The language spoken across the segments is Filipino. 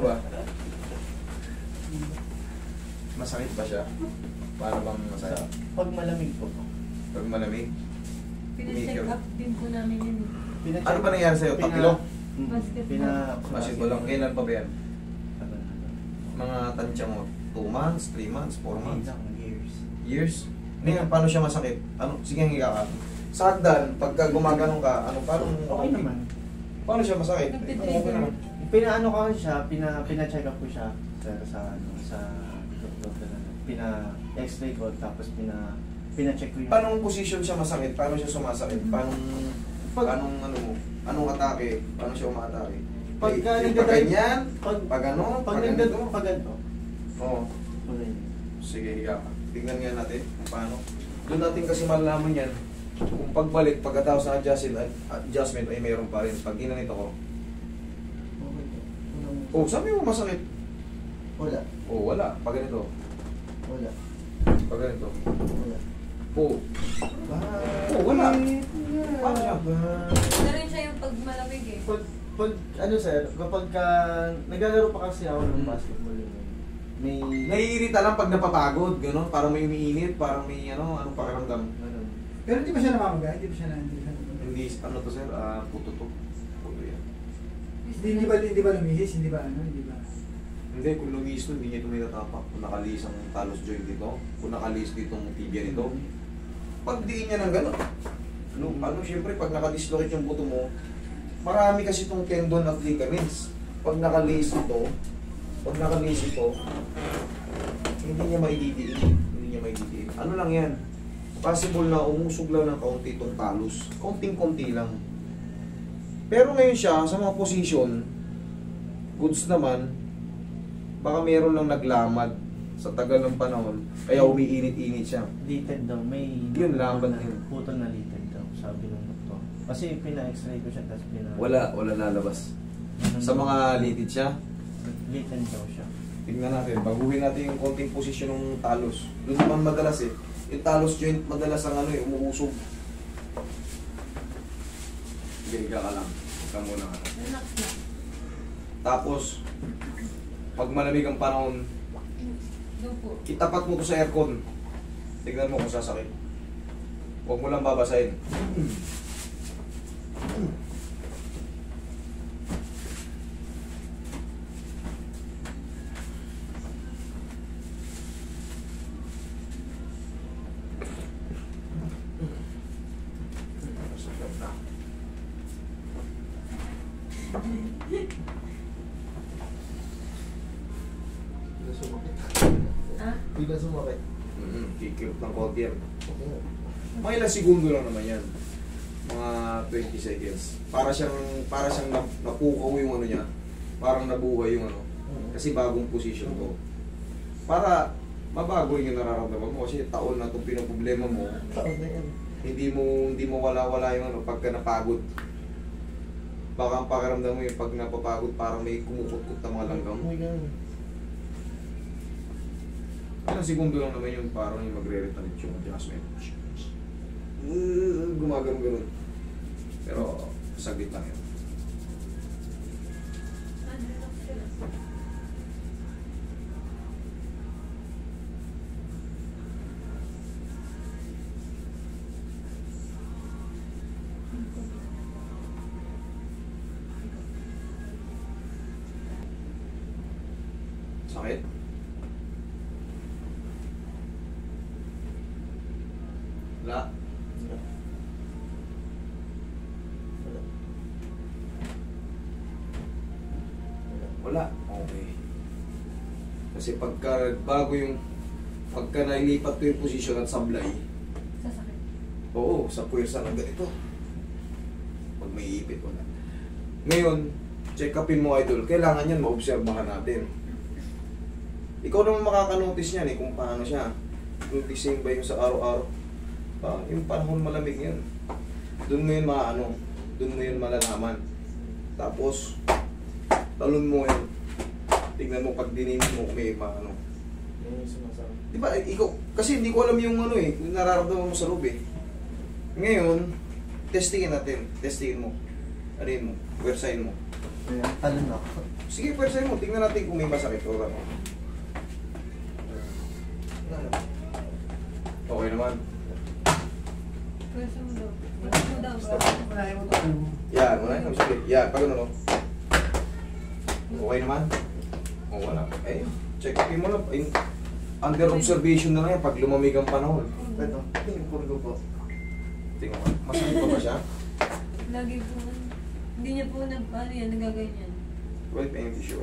ba? Masakit ba siya? Paano bang masakit? Pag malamig po. Pag malamig? Pina-check up din po namin yun. Ano ba nangyari sa'yo? Tapilok? Basketball. Basketball lang. Kailan pa ba yan? Mga tansya mo? 2 months, 3 months, 4 months? Years. Years? Ngayon, paano siya masakit? Ano? Sige, higa ka. Sa hagdan, pagka gumaganong ka, ano, paano? Okay naman. Paano siya masakit? Okay naman. Pinaano ko siya, pina-check up ko siya sa doktor na. Pina-x-ray ko, tapos pina-check ko yung... Paano position siya masakit? Paano siya sumasakit? Paano ano mo? Anong atake? Paano siya umatake? Pagka ganyan? Pag ano? Pag ganito? Oo. Sige, higa ka. Tingnan nga natin kung paano. Doon natin kasi malalaman yan. Kung pagbalik, pagkatapos na adjustment ay mayroon pa rin. Pag ginanito ko, oh, sabi mo masakit. Wala. Oh, wala. Pag ganito. Wala. Pag ganito. Wala. Oh. Oh, wala. Paano siya? Ano rin siya yung pag malamig eh. Pag ano sir, kapag naglalaro pa kasi ako ng basketball yun. May... Naiirita lang pag napapagod, gano'n. Parang may umiinit, parang may anong pakiramdam. Ganun. Pero hindi ba siya namamaga? Hindi ba siya Hindi, ano to sir, puto to. Puto yan. Hindi ba lumihis? Hindi ba ano? Hindi ba? Hindi, kung lumihis to, hindi niya ito may natapak. Kung nakalis ang talos joint dito, kung nakalis dito ang tibia nito, pag diin niya ng gano'n. Ano, syempre, pag nakadislocate yung buto mo, marami kasi itong tendon at ligaments. Pag nakalis ito, hindi niya maididiin. Ano lang yan? Possible na umusog lang ng kaunti itong talos. Kaunting-kunti lang. Pero ngayon siya, sa mga position, goods naman, baka meron lang naglamad sa tagal ng panahon, kaya umiinit-init siya. Litid daw, may... Yun lang, ba't yun? Putol na litid daw, sabi ng doktor. Kasi pina-x-ray ko siya, tapos Wala lalabas. Sa mga litid siya, litid daw siya. tingnan natin, baguhin natin yung konting posisyon ng talos. Doon naman madalas yung talos joint madalas ang umuusog. Higa ka lang. Higa muna ka. Relax na. Tapos, pag malamig ang panahon, Doon po. itapat mo to sa aircon. Tignan mo kung sasakit. Huwag mo lang babasahin. Bigla sumakit. Kikirot ng konti yan. Mga ilang segundo lang naman yan. Mga 20 seconds. Para siyang napukaw yung ano niya. Parang nabuhay yung ano. Kasi bagong position to. Para mabago yung nararamdaman mo. Kasi taon na itong pinoproblema mo. Taon na yan. Hindi mo wala yung ano pagka napagod. Baka ang pakiramdam mo yung pag napapagod parang may kumukot-kot na mga langgam. Oh my God. Ilang segundo lang naman yun, parang yung magre-retanit yung adjustment. Gumagano-ganon. Pero, saglit lang yun. Sakit? Wala. Wala. Okay. Kasi pagka nailipat ko yung posisyon at sablay, Sasakit. oo, sa puwersa ng ganito. Pag may ipit, wala. Ngayon, check upin mo idol, kailangan yan maobserbahan natin. Ikaw naman makakanotice niyan kung paano siya. Noticing ba yung sa araw-araw? Yung panahon malamig yun. Doon mo yun malalaman. Tapos, talon mo yun. Tingnan mo pag dininig mo kung may maano. Yung sumasakit. Di ba, ikaw, kasi hindi ko alam yung yung nararamdaman mo sa loob Ngayon, testingin natin. Testingin mo. Anin mo, wersahin mo. Talon ako. Sige, pwersahin mo. Tingnan natin kung may masakit o ano. Okay naman. Pwesa mo daw. Pwesa mo daw. Unahin mo to, ano mo. Yan, wala yun. Sige, yan. Pag ano, no? Okay naman? O, wala. Eh, check upin mo lang. Eh, under observation na lang yan pag lumamig ang panahon. Ito, tingin ko po. Tingnan mo. Masakit pa ba siya? Lagi po. Hindi niya po ano yan, nagaganyan. Wait, may tissue.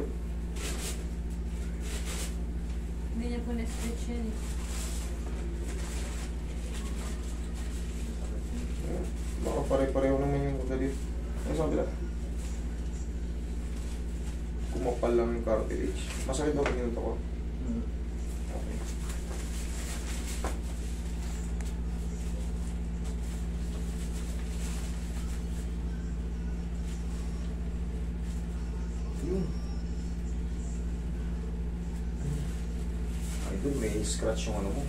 Hindi niya po na-stretch yan eh. Baka pare-pareho naman yung galit. Ano sabi lang? Kumapal lang yung cartilage. Masakit ba pag ginunto ko? Okay. Yun. Ay, doon may scratch yung ano mo.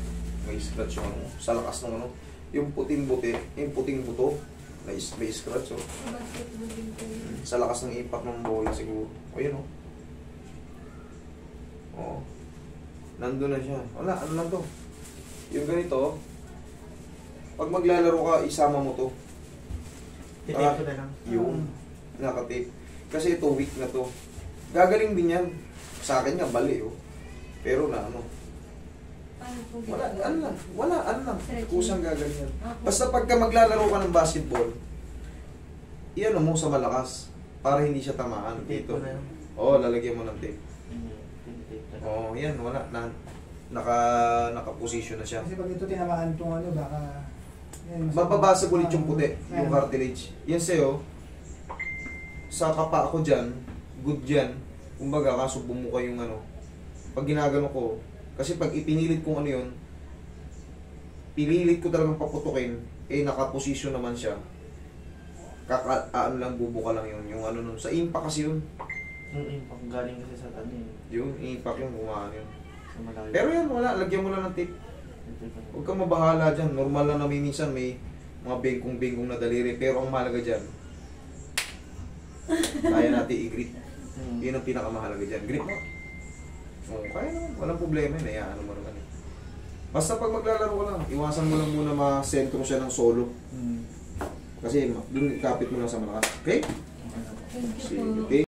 May scratch yung ano mo. Sa lakas ng ano. Yung puting buti, yung puting buto, may scratch, oh. Sa basketball din po yun. Sa lakas ng impact ng bola siguro. O yun, oh. Oo. Nandun na siya. Wala, ano lang to. Yung ganito, pag maglalaro ka, isama mo to. Titake ko na lang. Yung nakatape. Kasi ito, weak na to. Gagaling din yan. Sa akin nga, bali, oh. Pero na, ano. Paano po Wala, ginagawa? ano lang. Wala, ano lang. Stretching. Kusang gagaling yan. Ako. Basta pagka maglalaro ka ng basketball, iyan mo sa malakas para hindi siya tamaan Titake dito. ko na lang. Oo, lalagyan mo ng tape. Titake ko na lang. Oo, yan, wala na. Naka-position na siya. Kasi pag ito tinamaan itong ano, baka... yan, mas- Mababasag ulit yung puti, yung Ayan. cartilage. Yan sa'yo, sa kapa ko dyan, good dyan. Kumbaga, kaso bumuka yung ano. Pag ginagano ko, kasi pag ipinilit kong ano yun, pinilit ko talagang paputukin, eh naka-position naman siya. Ano lang, bubuka lang yun. Yung ano nun, sa impact kasi yun. Yung impact galing kasi sa ano eh. Yung impact yun, kumahan yun. Sa malayo. Pero yan, wala. Lagyan mo lang ng tape. Titake ko na. Huwag kang mabahala dyan. Normal lang na minsan may mga bengkong-bengkong na daliri. Pero ang mahalaga dyan, kaya natin i-grip. Yun ang pinakamahalaga dyan. Grip mo. Oo, kaya naman. Walang problema yun. Ano mo naman eh. Basta pag maglalaro ka lang, iwasan mo lang muna ma-sentro siya ng solo. Kasi dun kapit mo lang sa malakas. Okay? Thank you po. Sige.